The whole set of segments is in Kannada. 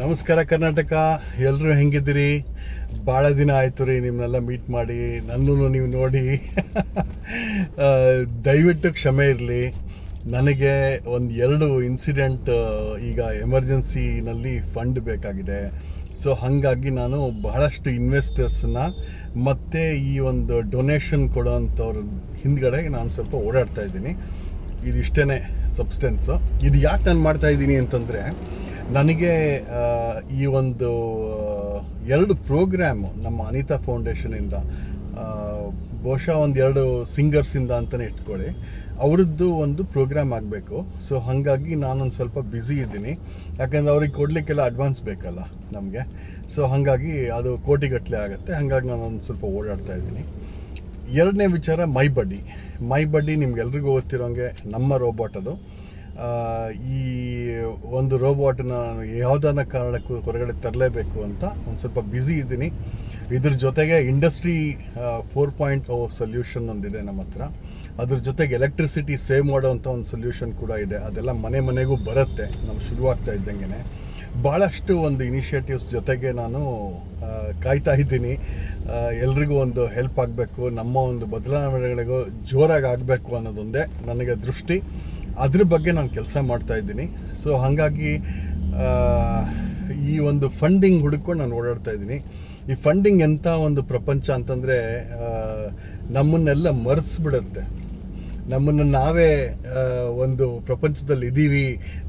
ನಮಸ್ಕಾರ ಕರ್ನಾಟಕ, ಎಲ್ಲರೂ ಹೆಂಗಿದ್ದೀರಿ? ಭಾಳ ದಿನ ಆಯಿತು ರೀ ನಿಮ್ಮನ್ನೆಲ್ಲ ಮೀಟ್ ಮಾಡಿ, ನನ್ನೂ ನೀವು ನೋಡಿ. ದಯವಿಟ್ಟು ಕ್ಷಮೆ ಇರಲಿ. ನನಗೆ ಎರಡು ಇನ್ಸಿಡೆಂಟ್ ಈಗ ಎಮರ್ಜೆನ್ಸಿನಲ್ಲಿ ಫಂಡ್ ಬೇಕಾಗಿದೆ. ಸೊ ಹಾಗಾಗಿ ನಾನು ಬಹಳಷ್ಟು ಇನ್ವೆಸ್ಟರ್ಸನ್ನ ಮತ್ತು ಈ ಒಂದು ಡೊನೇಷನ್ ಕೊಡೋವಂಥವ್ರ ಹಿಂದ್ಗಡೆ ನಾನು ಸ್ವಲ್ಪ ಓಡಾಡ್ತಾ ಇದ್ದೀನಿ. ಇದಿಷ್ಟೇ ಸಬ್ಸ್ಟೆನ್ಸು. ಇದು ಯಾಕೆ ನಾನು ಮಾಡ್ತಾಯಿದ್ದೀನಿ ಅಂತಂದರೆ, ನನಗೆ ಈ ಒಂದು ಎರಡು ಪ್ರೋಗ್ರಾಮು ನಮ್ಮ ಅನಿತಾ ಫೌಂಡೇಶನಿಂದ, ಬಹುಶಃ ಎರಡು ಸಿಂಗರ್ಸಿಂದ ಅಂತಲೇ ಇಟ್ಕೊಳ್ಳಿ, ಅವರದ್ದು ಒಂದು ಪ್ರೋಗ್ರಾಮ್ ಆಗಬೇಕು. ಸೊ ಹಾಗಾಗಿ ನಾನೊಂದು ಸ್ವಲ್ಪ ಬ್ಯುಸಿ ಇದ್ದೀನಿ, ಯಾಕೆಂದರೆ ಅವ್ರಿಗೆ ಕೊಡಲಿಕ್ಕೆಲ್ಲ ಅಡ್ವಾನ್ಸ್ ಬೇಕಲ್ಲ ನಮಗೆ. ಸೊ ಹಾಗಾಗಿ ಅದು ಕೋಟಿಗಟ್ಟಲೆ ಆಗುತ್ತೆ. ಹಾಗಾಗಿ ನಾನೊಂದು ಸ್ವಲ್ಪ ಓಡಾಡ್ತಾ ಇದ್ದೀನಿ. ಎರಡನೇ ವಿಚಾರ ಮೈ ಬಡ್ಡಿ ನಿಮ್ಗೆಲ್ರಿಗೂ ಗೊತ್ತಿರೋಂಗೆ ನಮ್ಮ ರೋಬೋಟ್ ಅದು. ಈ ಒಂದು ರೋಬೋಟನ್ನ ಯಾವುದಾದ ಕಾರಣಕ್ಕೂ ಹೊರಗಡೆ ತರಲೇಬೇಕು ಅಂತ ಒಂದು ಸ್ವಲ್ಪ ಬ್ಯುಸಿ ಇದ್ದೀನಿ. ಇದ್ರ ಜೊತೆಗೆ ಇಂಡಸ್ಟ್ರಿ 4.0 ಸೊಲ್ಯೂಷನ್ ಒಂದಿದೆ ನಮ್ಮ ಹತ್ರ. ಅದ್ರ ಜೊತೆಗೆ ಎಲೆಕ್ಟ್ರಿಸಿಟಿ ಸೇವ್ ಮಾಡೋವಂಥ ಒಂದು ಸೊಲ್ಯೂಷನ್ ಕೂಡ ಇದೆ. ಅದೆಲ್ಲ ಮನೆಗೂ ಬರುತ್ತೆ ನಮ್ಮ ಶುರುವಾಗ್ತಾ ಇದ್ದಂಗೆ. ಭಾಳಷ್ಟು ಒಂದು ಇನಿಷಿಯೇಟಿವ್ಸ್ ಜೊತೆಗೆ ನಾನು ಕಾಯ್ತಾ ಇದ್ದೀನಿ. ಎಲ್ರಿಗೂ ಒಂದು ಹೆಲ್ಪ್ ಆಗಬೇಕು, ನಮ್ಮ ಒಂದು ಬದಲಾವಣೆಗಳಿಗೂ ಜೋರಾಗಿ ಆಗಬೇಕು ಅನ್ನೋದೊಂದೇ ನನಗೆ ದೃಷ್ಟಿ. ಅದ್ರ ಬಗ್ಗೆ ನಾನು ಕೆಲಸ ಮಾಡ್ತಾಯಿದ್ದೀನಿ. ಸೊ ಹಾಗಾಗಿ ಈ ಒಂದು ಫಂಡಿಂಗ್ ಹುಡುಕೊಂಡು ನಾನು ಓಡಾಡ್ತಾ ಇದ್ದೀನಿ. ಈ ಫಂಡಿಂಗ್ ಎಂಥ ಒಂದು ಪ್ರಪಂಚ ಅಂತಂದರೆ, ನಮ್ಮನ್ನೆಲ್ಲ ಮರೆಸ್ಬಿಡುತ್ತೆ. ನಮ್ಮನ್ನು ನಾವೇ ಒಂದು ಪ್ರಪಂಚದಲ್ಲಿ ಇದ್ದೀವಿ,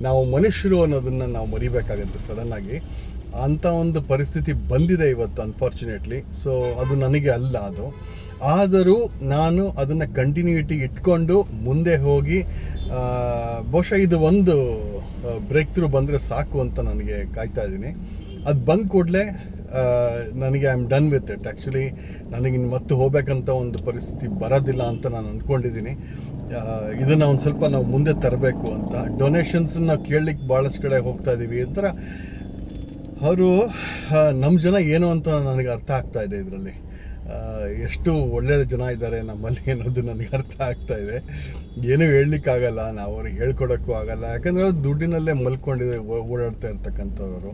ನಾವು ಮನುಷ್ಯರು ಅನ್ನೋದನ್ನು ನಾವು ಮರಿಬೇಕಾಗತ್ತೆ ಸಡನ್ನಾಗಿ. ಅಂಥ ಒಂದು ಪರಿಸ್ಥಿತಿ ಬಂದಿದೆ ಇವತ್ತು, ಅನ್ಫಾರ್ಚುನೇಟ್ಲಿ. ಸೊ ಅದು ನನಗೆ ಅಲ್ಲ ಅದು. ಆದರೂ ನಾನು ಅದನ್ನು ಕಂಟಿನ್ಯೂಟಿ ಇಟ್ಕೊಂಡು ಮುಂದೆ ಹೋಗಿ, ಬಹುಶಃ ಇದು ಒಂದು ಬ್ರೇಕ್ ಥ್ರೂ ಬಂದರೆ ಸಾಕು ಅಂತ ನನಗೆ ಕಾಯ್ತಾ ಇದ್ದೀನಿ. ಅದು ಬಂದ ಕೂಡಲೇ ನನಗೆ I am done with it. Actually ನನಗಿನ್ನು ಮತ್ತೆ ಹೋಗ್ಬೇಕಂತ ಒಂದು ಪರಿಸ್ಥಿತಿ ಬರೋದಿಲ್ಲ ಅಂತ ನಾನು ಅಂದ್ಕೊಂಡಿದ್ದೀನಿ. ಇದನ್ನು ಒಂದು ಸ್ವಲ್ಪ ನಾವು ಮುಂದೆ ತರಬೇಕು ಅಂತ. ಡೊನೇಷನ್ಸನ್ನ ಕೇಳಲಿಕ್ಕೆ ಭಾಳಷ್ಟು ಕಡೆ ಹೋಗ್ತಾ ಇದ್ದೀವಿ. ಈ ಥರ ಅವರು ನಮ್ಮ ಜನ ಏನು ಅಂತ ನನಗೆ ಅರ್ಥ ಆಗ್ತಾ ಇದೆ. ಇದರಲ್ಲಿ ಎಷ್ಟು ಒಳ್ಳೆಯ ಜನ ಇದ್ದಾರೆ ನಮ್ಮಲ್ಲಿ ಅನ್ನೋದು ನನಗೆ ಅರ್ಥ ಆಗ್ತಾ ಇದೆ. ಏನೂ ಹೇಳಲಿಕ್ಕಾಗಲ್ಲ, ನಾವು ಅವ್ರಿಗೆ ಹೇಳ್ಕೊಡೋಕ್ಕೂ ಆಗಲ್ಲ. ಯಾಕಂದರೆ ಅವ್ರು ದುಡ್ಡಿನಲ್ಲೇ ಮಲ್ಕೊಂಡಿದೆ ಓಡಾಡ್ತಾ ಇರ್ತಕ್ಕಂಥವ್ರು.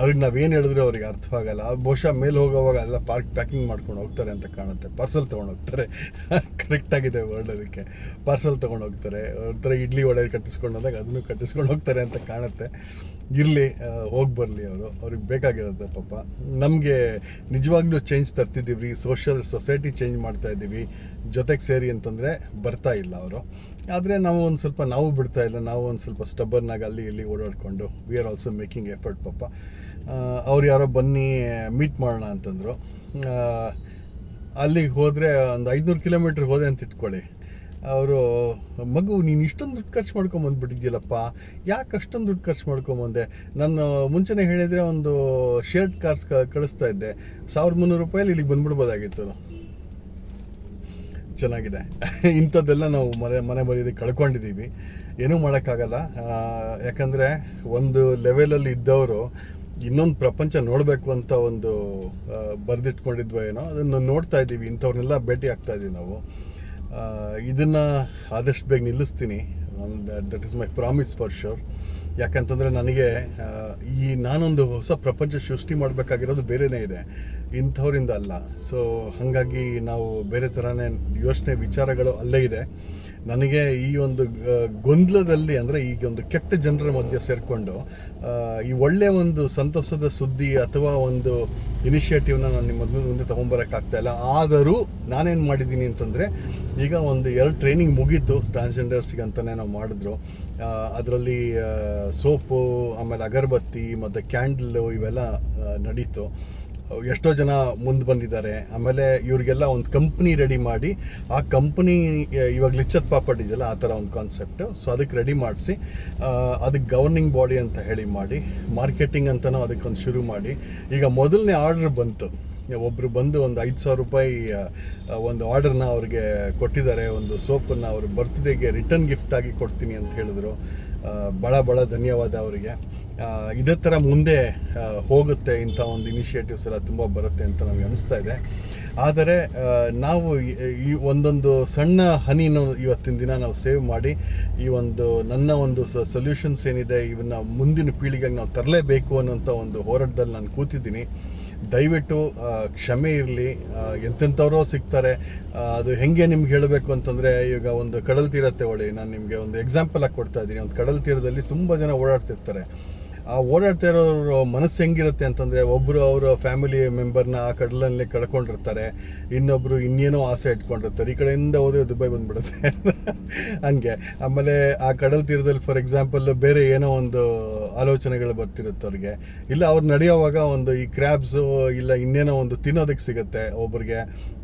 ಅವ್ರಿಗೆ ನಾವೇನು ಹೇಳಿದ್ರೆ ಅವ್ರಿಗೆ ಅರ್ಥವಾಗಲ್ಲ. ಬಹುಶಃ ಮೇಲೆ ಹೋಗೋವಾಗ ಎಲ್ಲ ಪ್ಯಾಕಿಂಗ್ ಮಾಡ್ಕೊಂಡು ಹೋಗ್ತಾರೆ ಅಂತ ಕಾಣುತ್ತೆ. ಪಾರ್ಸಲ್ ತೊಗೊಂಡು ಹೋಗ್ತಾರೆ. ಕರೆಕ್ಟಾಗಿದೆ ವರ್ಡ್ ಅದಕ್ಕೆ. ಪಾರ್ಸಲ್ ತೊಗೊಂಡು ಹೋಗ್ತಾರೆ. ಅವ್ರ ಥರ ಇಡ್ಲಿ ವಡೆ ಕಟ್ಟಿಸ್ಕೊಂಡು ಹೋದಾಗ ಅದನ್ನು ಕಟ್ಟಿಸ್ಕೊಂಡು ಹೋಗ್ತಾರೆ ಅಂತ ಕಾಣುತ್ತೆ. ಇರಲಿ, ಹೋಗಿ ಬರಲಿ. ಅವ್ರಿಗೆ ಬೇಕಾಗಿರುತ್ತೆ ಪಾಪ. ನಮಗೆ ನಿಜವಾಗ್ಲೂ ಚೇಂಜ್ ತರ್ತಿದ್ದೀವಿ, ಸೊಸೈಟಿ ಚೇಂಜ್ ಮಾಡ್ತಾಯಿದ್ದೀವಿ ಜೊತೆಗೆ ಸೇರಿ ಅಂತಂದರೆ ಬರ್ತಾ ಇಲ್ಲ ಅವರು. ಆದರೆ ನಾವು ಒಂದು ಸ್ವಲ್ಪ ಬಿಡ್ತಾ ಇಲ್ಲ. ನಾವು ಒಂದು ಸ್ವಲ್ಪ ಸ್ಟಬ್ಬರ್ನಾಗಿ ಅಲ್ಲಿ ಇಲ್ಲಿ ಓಡಾಡಿಕೊಂಡು we are also making effort ಪಾಪ. ಅವ್ರು ಯಾರೋ ಬನ್ನಿ ಮೀಟ್ ಮಾಡೋಣ ಅಂತಂದರು. ಅಲ್ಲಿಗೆ ಹೋದರೆ ಒಂದು 500 ಕಿಲೋಮೀಟ್ರ್ ಹೋದೆ ಅಂತ ಇಟ್ಕೊಳ್ಳಿ. ಅವರು, ಮಗು ನೀನು ಇಷ್ಟೊಂದು ದುಡ್ಡು ಖರ್ಚು ಮಾಡ್ಕೊಂಬಂದುಬಿಟ್ಟಿದ್ಯಲ್ಲಪ್ಪ, ಯಾಕೆ ಅಷ್ಟೊಂದು ದುಡ್ಡು ಖರ್ಚು ಮಾಡ್ಕೊಂಬಂದೆ? ನಾನು ಮುಂಚೆನೇ ಹೇಳಿದರೆ ಒಂದು ಶೇರ್ಡ್ ಕಾರ್ಸ್ ಕಳಿಸ್ತಾ ಇದ್ದೆ, 1300 ರೂಪಾಯಲ್ಲಿ ಇಲ್ಲಿಗೆ ಬಂದುಬಿಡ್ಬೋದಾಗಿತ್ತು. ಚೆನ್ನಾಗಿದೆ. ಇಂಥದ್ದೆಲ್ಲ ನಾವು ಮನೆ ಮರ್ಯಾದೆ ಕಳ್ಕೊಂಡಿದ್ದೀವಿ. ಏನೂ ಮಾಡೋಕ್ಕಾಗಲ್ಲ. ಯಾಕಂದರೆ ಒಂದು ಲೆವೆಲಲ್ಲಿ ಇದ್ದವರು ಇನ್ನೊಂದು ಪ್ರಪಂಚ ನೋಡಬೇಕು ಅಂತ ಒಂದು ಬರೆದಿಟ್ಕೊಂಡಿದ್ವೋ ಏನೋ, ಅದನ್ನು ನೋಡ್ತಾ ಇದ್ದೀವಿ. ಇಂಥವ್ರನ್ನೆಲ್ಲ ಭೇಟಿ ಆಗ್ತಾಯಿದ್ದೀವಿ ನಾವು. ಇದನ್ನು ಆದಷ್ಟು ಬೇಗ ನಿಲ್ಲಿಸ್ತೀನಿ. That is my promise for sure. ಯಾಕಂತಂದರೆ ನನಗೆ ನಾನೊಂದು ಹೊಸ ಪ್ರಪಂಚ ಸೃಷ್ಟಿ ಮಾಡಬೇಕಾಗಿರೋದು ಬೇರೆಯೇ ಇದೆ, ಇಂಥವ್ರಿಂದ ಅಲ್ಲ. ಸೊ ಹಾಗಾಗಿ ನಾವು ಬೇರೆ ಥರನೇ ಯೋಚನೆ ವಿಚಾರಗಳು ಅಲ್ಲೇ ಇದೆ. ನನಗೆ ಈ ಒಂದು ಗೊಂದಲದಲ್ಲಿ, ಅಂದರೆ ಈಗ ಒಂದು ಕೆಟ್ಟ ಜನರ ಮಧ್ಯೆ ಸೇರಿಕೊಂಡು ಈ ಒಳ್ಳೆಯ ಒಂದು ಸಂತೋಷದ ಸುದ್ದಿ ಅಥವಾ ಒಂದು ಇನಿಷಿಯೇಟಿವ್ನ ನಾನು ನಿಮ್ಮ ಮುಂದೆ ತೊಗೊಂಬರೋಕ್ಕಾಗ್ತಾಯಿಲ್ಲ. ಆದರೂ ನಾನೇನು ಮಾಡಿದ್ದೀನಿ ಅಂತಂದರೆ, ಈಗ 2 ಟ್ರೈನಿಂಗ್ ಮುಗೀತು ಟ್ರಾನ್ಸ್ಜೆಂಡರ್ಸ್ಗೆ ಅಂತಲೇ ನಾವು ಮಾಡಿದ್ರು. ಅದರಲ್ಲಿ ಸೋಪು, ಆಮೇಲೆ ಅಗರಬತ್ತಿ ಮತ್ತು ಕ್ಯಾಂಡಲ್ಲು ಇವೆಲ್ಲ ನಡೀತು. ಎಷ್ಟೋ ಜನ ಮುಂದೆ ಬಂದಿದ್ದಾರೆ. ಆಮೇಲೆ ಇವ್ರಿಗೆಲ್ಲ ಒಂದು ಕಂಪ್ನಿ ರೆಡಿ ಮಾಡಿ, ಆ ಕಂಪ್ನಿ ಇವಾಗ ಲಿಚ್ಚತ್ ಪಾಪಡ್ ಇದೆಯಲ್ಲ ಆ ಥರ ಒಂದು ಕಾನ್ಸೆಪ್ಟು. ಸೊ ಅದಕ್ಕೆ ರೆಡಿ ಮಾಡಿಸಿ, ಅದಕ್ಕೆ ಗವರ್ನಿಂಗ್ ಬಾಡಿ ಅಂತ ಹೇಳಿ ಮಾಡಿ, ಮಾರ್ಕೆಟಿಂಗ್ ಅಂತಲೂ ಅದಕ್ಕೊಂದು ಶುರು ಮಾಡಿ, ಈಗ ಮೊದಲನೇ ಆರ್ಡ್ರ್ ಬಂತು. ಒಬ್ಬರು ಬಂದು ಒಂದು 5,000 ರೂಪಾಯಿ ಒಂದು ಆರ್ಡರ್ನ ಅವ್ರಿಗೆ ಕೊಟ್ಟಿದ್ದಾರೆ. ಒಂದು ಸೋಪನ್ನು ಅವ್ರ ಬರ್ತ್ಡೇಗೆ ರಿಟರ್ನ್ ಗಿಫ್ಟಾಗಿ ಕೊಡ್ತೀನಿ ಅಂತ ಹೇಳಿದ್ರು. ಭಾಳ ಧನ್ಯವಾದ ಅವರಿಗೆ. ಇದೇ ಥರ ಮುಂದೆ ಹೋಗುತ್ತೆ, ಇಂಥ ಒಂದು ಇನಿಷಿಯೇಟಿವ್ಸ್ ಎಲ್ಲ ತುಂಬ ಬರುತ್ತೆ ಅಂತ ನಮಗೆ ಅನಿಸ್ತಾ ಇದೆ. ಆದರೆ ನಾವು ಈ ಒಂದೊಂದು ಸಣ್ಣ ಹನಿನ ಇವತ್ತಿನ ದಿನ ನಾವು ಸೇವ್ ಮಾಡಿ ಈ ಒಂದು ನನ್ನ ಒಂದು ಸೊಲ್ಯೂಷನ್ಸ್ ಏನಿದೆ ಇವನ್ನ ಮುಂದಿನ ಪೀಳಿಗೆಗೆ ನಾವು ತರಲೇಬೇಕು ಅನ್ನೋಂಥ ಒಂದು ಹೋರಾಟದಲ್ಲಿ ನಾನು ಕೂತಿದ್ದೀನಿ. ದಯವಿಟ್ಟು ಕ್ಷಮೆ ಇರಲಿ. ಎಂತೆಂಥವ್ರೋ ಸಿಗ್ತಾರೆ. ಅದು ಹೇಗೆ ನಿಮ್ಗೆ ಹೇಳಬೇಕು ಅಂತಂದರೆ, ಈಗ ಒಂದು ಕಡಲ ತೀರ ತಗೊಳ್ಳಿ. ನಾನು ನಿಮಗೆ ಒಂದು ಎಕ್ಸಾಂಪಲ್ ಆಗಿ ಕೊಡ್ತಾ ಇದ್ದೀನಿ. ಒಂದು ಕಡಲ ತೀರದಲ್ಲಿ ತುಂಬ ಜನ ಓಡಾಡ್ತಿರ್ತಾರೆ. ಆ ಓಡಾಡ್ತಾ ಇರೋರು ಮನಸ್ಸು ಹೆಂಗಿರುತ್ತೆ ಅಂತಂದರೆ, ಒಬ್ಬರು ಅವರ ಫ್ಯಾಮಿಲಿ ಮೆಂಬರ್ನ ಆ ಕಡಲಲ್ಲಿ ಕಳ್ಕೊಂಡಿರ್ತಾರೆ, ಇನ್ನೊಬ್ಬರು ಇನ್ನೇನೋ ಆಸೆ ಇಟ್ಕೊಂಡಿರ್ತಾರೆ. ಈ ಕಡೆಯಿಂದ ಹೋದರೆ ದುಬೈ ಬಂದುಬಿಡುತ್ತೆ ಹಂಗೆ. ಆಮೇಲೆ ಆ ಕಡಲ ತೀರದಲ್ಲಿ ಫಾರ್ ಎಕ್ಸಾಂಪಲ್ ಬೇರೆ ಏನೋ ಒಂದು ಆಲೋಚನೆಗಳು ಬರ್ತಿರುತ್ತೆ ಅವ್ರಿಗೆ. ಇಲ್ಲ ಅವ್ರು ನಡೆಯೋವಾಗ ಒಂದು ಈ ಕ್ರ್ಯಾಬ್ಸು ಇಲ್ಲ ಇನ್ನೇನೋ ಒಂದು ತಿನ್ನೋದಕ್ಕೆ ಸಿಗುತ್ತೆ ಒಬ್ಬರಿಗೆ,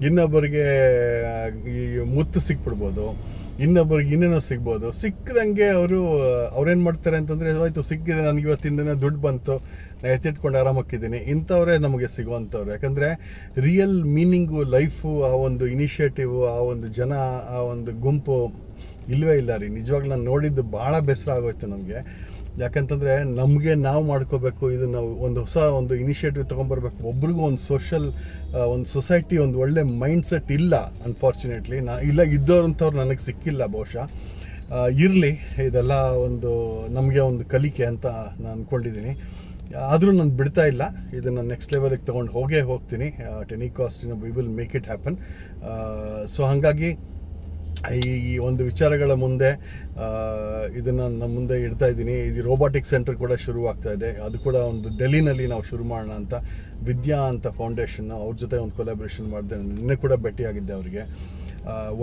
ಇನ್ನೊಬ್ಬರಿಗೆ ಈ ಮುತ್ತು ಸಿಕ್ಬಿಡ್ಬೋದು, ಇನ್ನೊಬ್ಬರಿಗೆ ಇನ್ನೇನೋ ಸಿಗ್ಬೋದು. ಸಿಕ್ಕದಂಗೆ ಅವ್ರೇನು ಮಾಡ್ತಾರೆ ಅಂತಂದರೆ, ಆಯಿತು ಸಿಕ್ಕಿದೆ, ನನಗೆ ಇವತ್ತಿನ ದಿನ ದುಡ್ಡು ಬಂತು, ನಾನು ಎತ್ತಿಟ್ಕೊಂಡು ಆರಾಮಾಗಿದ್ದೀನಿ, ಇಂಥವರೇ ನಮಗೆ ಸಿಗುವಂಥವ್ರು. ಯಾಕಂದರೆ ರಿಯಲ್ ಮೀನಿಂಗು ಲೈಫು, ಆ ಒಂದು ಇನಿಷಿಯೇಟಿವ್, ಆ ಒಂದು ಜನ, ಆ ಒಂದು ಗುಂಪು ಇಲ್ಲವೇ ಇಲ್ಲ ರೀ. ನಿಜವಾಗ್ಲೂ ನಾನು ನೋಡಿದ್ದು ಭಾಳ ಬೇಸರ ಆಗೋಯ್ತು ನಮಗೆ. ಯಾಕಂತಂದರೆ ನಮಗೆ ನಾವು ಮಾಡ್ಕೋಬೇಕು, ಇದು ನಾವು ಒಂದು ಹೊಸ ಒಂದು ಇನಿಷಿಯೇಟಿವ್ ತೊಗೊಂಬರ್ಬೇಕು. ಒಬ್ರಿಗೂ ಒಂದು ಒಂದು ಸೊಸೈಟಿ ಒಂದು ಒಳ್ಳೆ ಮೈಂಡ್ಸೆಟ್ ಇಲ್ಲ ಅನ್ಫಾರ್ಚುನೇಟ್ಲಿ. ಇಲ್ಲ ಇದ್ದವ್ರಂಥವ್ರು ನನಗೆ ಸಿಕ್ಕಿಲ್ಲ ಬಹುಶಃ. ಇರಲಿ, ಇದೆಲ್ಲ ಒಂದು ನಮಗೆ ಒಂದು ಕಲಿಕೆ ಅಂತ ನಾನು ಅಂದ್ಕೊಂಡಿದ್ದೀನಿ. ಆದರೂ ನಾನು ಬಿಡ್ತಾ ಇಲ್ಲ, ಇದನ್ನು ನೆಕ್ಸ್ಟ್ ಲೆವೆಲಿಗೆ ತೊಗೊಂಡು ಹೋಗ್ತೀನಿ. At any cost we will make it happen. So ಹಾಗಾಗಿ ಈ ಒಂದು ವಿಚಾರಗಳ ಮುಂದೆ ಇದನ್ನು ನಮ್ಮ ಮುಂದೆ ಇಡ್ತಾ ಇದ್ದೀನಿ. ಇದು ರೋಬೋಟಿಕ್ ಸೆಂಟರ್ ಕೂಡ ಶುರುವಾಗ್ತಾ ಇದೆ. ಅದು ಕೂಡ ಒಂದು ಡೆಲ್ಲಿನಲ್ಲಿ ನಾವು ಶುರು ಮಾಡೋಣ ಅಂತ, ವಿದ್ಯಾ ಅಂತ ಫೌಂಡೇಶನ್, ಅವ್ರ ಜೊತೆ ಒಂದು ಕೊಲಾಬ್ರೇಷನ್ ಮಾಡಿದೆ. ನಿನ್ನೆ ಕೂಡ ಭೇಟಿಯಾಗಿದ್ದೆ ಅವರಿಗೆ.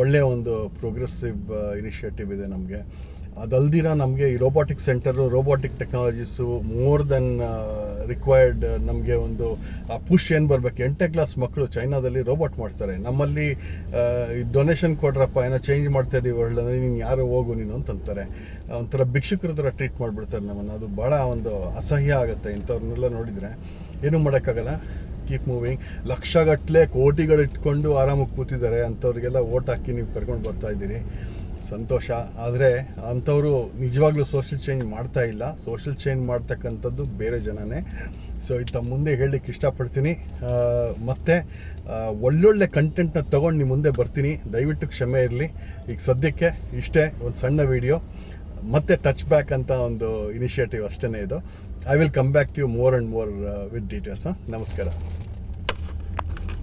ಒಳ್ಳೆಯ ಒಂದು ಪ್ರೋಗ್ರೆಸಿವ್ ಇನಿಷಿಯೇಟಿವ್ ಇದೆ ನಮಗೆ. ಅದಲ್ದಿರ ನಮಗೆ ಈ robotic centre, robotic technologies more than required. ನಮಗೆ ಒಂದು ಪುಷ್ ಏನು ಬರಬೇಕು. 8ನೇ ಕ್ಲಾಸ್ ಮಕ್ಕಳು ಚೈನಾದಲ್ಲಿ ರೋಬೋಟ್ ಮಾಡ್ತಾರೆ. ನಮ್ಮಲ್ಲಿ ಡೊನೇಷನ್ ಕೊಡ್ರಪ್ಪ, ಏನೋ ಚೇಂಜ್ ಮಾಡ್ತಾ ಇದ್ದೀವಿ ವರ್ಲ್ಡ್ ಅಂದರೆ ನೀನು ಯಾರು ಹೋಗು ನೀನು ಅಂತಂತಾರೆ. ಒಂಥರ ಭಿಕ್ಷುಕರ ಥರ ಟ್ರೀಟ್ ಮಾಡಿಬಿಡ್ತಾರೆ ನಮ್ಮನ್ನು. ಅದು ಭಾಳ ಒಂದು ಅಸಹ್ಯ ಆಗುತ್ತೆ. ಇಂಥವ್ರನ್ನೆಲ್ಲ ನೋಡಿದರೆ ಏನೂ ಮಾಡೋಕ್ಕಾಗಲ್ಲ. Keep moving. ಲಕ್ಷಗಟ್ಟಲೆ ಕೋಟಿಗಳಿಟ್ಕೊಂಡು ಆರಾಮಾಗಿ ಕೂತಿದ್ದಾರೆ. ಅಂಥವ್ರಿಗೆಲ್ಲ ಓಟ್ ಹಾಕಿ ನೀವು ಕರ್ಕೊಂಡು ಬರ್ತಾಯಿದ್ದೀರಿ, ಸಂತೋಷ. ಆದರೆ ಅಂಥವರು ನಿಜವಾಗ್ಲೂ ಸೋಷಿಯಲ್ ಚೇಂಜ್ ಮಾಡ್ತಾ ಇಲ್ಲ. ಸೋಷಿಯಲ್ ಚೇಂಜ್ ಮಾಡ್ತಕ್ಕಂಥದ್ದು ಬೇರೆ ಜನನೇ. ಸೊ ಇದು ಮುಂದೆ ಹೇಳಲಿಕ್ಕೆ ಇಷ್ಟಪಡ್ತೀನಿ. ಮತ್ತು ಒಳ್ಳೊಳ್ಳೆ ಕಂಟೆಂಟ್ನ ತೊಗೊಂಡು ನಿಮ್ಮ ಮುಂದೆ ಬರ್ತೀನಿ. ದಯವಿಟ್ಟು ಕ್ಷಮೆ ಇರಲಿ. ಈಗ ಸದ್ಯಕ್ಕೆ ಇಷ್ಟೇ ಒಂದು ಸಣ್ಣ ವೀಡಿಯೋ, ಮತ್ತೆ ಟಚ್ ಬ್ಯಾಕ್ ಅಂತ ಒಂದು ಇನಿಷಿಯೇಟಿವ್ ಅಷ್ಟೇ ಇದು. I will come back to you more and more with details. ನಮಸ್ಕಾರ.